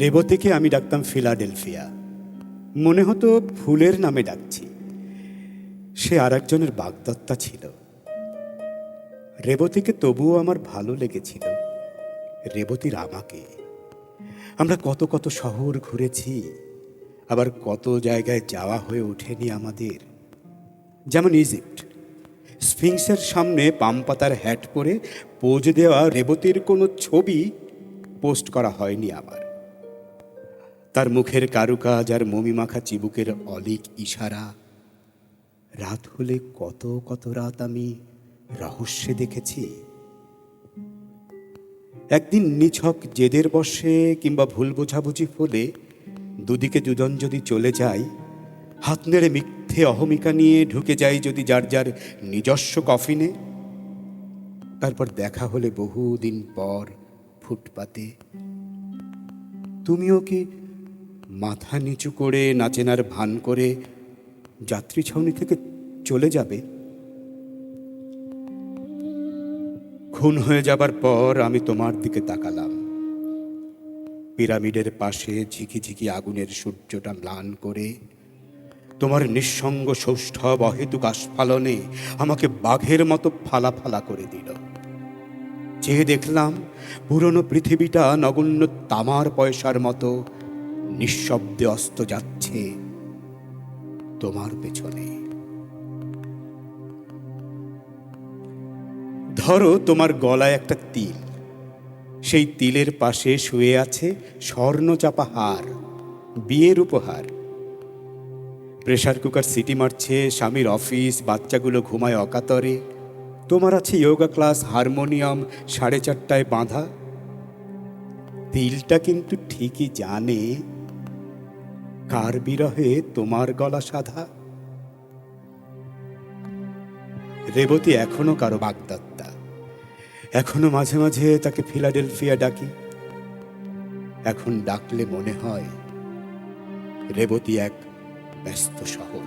রেবতীকে আমি ডাকতাম ফিলাডেলফিয়া। মনে হতো ফুলের নামে ডাকছি। সে আর একজনের বাগদত্তা ছিল। রেবতীকে তবুও আমার ভালো লেগেছিল, রেবতীর আমাকে। আমরা কত কত শহর ঘুরেছি, আবার কত জায়গায় যাওয়া হয়ে ওঠেনি আমাদের। যেমন ইজিপ্ট, স্ফিংসের সামনে পাম পাতার হ্যাট পরে পোজ দেওয়া রেবতীর কোনো ছবি পোস্ট করা হয়নি আমার। তার মুখের কারুকাজ আর মমি মাখা চিবুকের অলিক ইশারা, রাত হলে কত কত রাত আমি রহস্যে দেখেছি। একদিন নিছক জেদের বশে কিংবা ভুল বোঝাবুঝি হলে দুদিকে দুজন যদি চলে যায়, হাত নেড়ে মিথ্যে অহমিকা নিয়ে ঢুকে যাই যদি যার যার নিজস্ব কফিনে, তারপর দেখা হলে বহুদিন পর ফুটপাতে, তুমিও কি মাথা নিচু করে নাচেনার ভান করে যাত্রী ছাউনি থেকে চলে যাবে? খুন হয়ে যাবার পর আমি তোমার দিকে তাকালাম। পিরামিডের পাশে ঝিকিঝিকি আগুনের সূর্যটা ম্লান করে তোমার নিঃসঙ্গ সৌষ্ঠব অহেতুক আস্ফালনে আমাকে বাঘের মতো ফালা ফালা করে দিল। চেয়ে দেখলাম পুরনো পৃথিবীটা নগণ্য তামার পয়সার মতো নিঃশব্দে অস্ত যাচ্ছে তোমার পেছনে। ধরো তোমার গলায় একটা তিল, সেই তিলের পাশে শুয়ে আছে স্বর্ণচাপা হার, বিয়ের উপহার। প্রেসার কুকার সিটি মারছে, স্বামীর অফিস, বাচ্চাগুলো ঘুমায় অকাতরে। তোমার আছে যোগা ক্লাস, হারমোনিয়াম 4:30 বাঁধা। তিলটা কিন্তু ঠিকই জানে কার বিরহে তোমার গলা সাধা। রেবতী এখনো কারো বাগদত্তা, এখনো মাঝে মাঝে তাকে ফিলাডেলফিয়া ডাকি। এখন ডাকলে মনে হয় রেবতী এক ব্যস্ত শহর।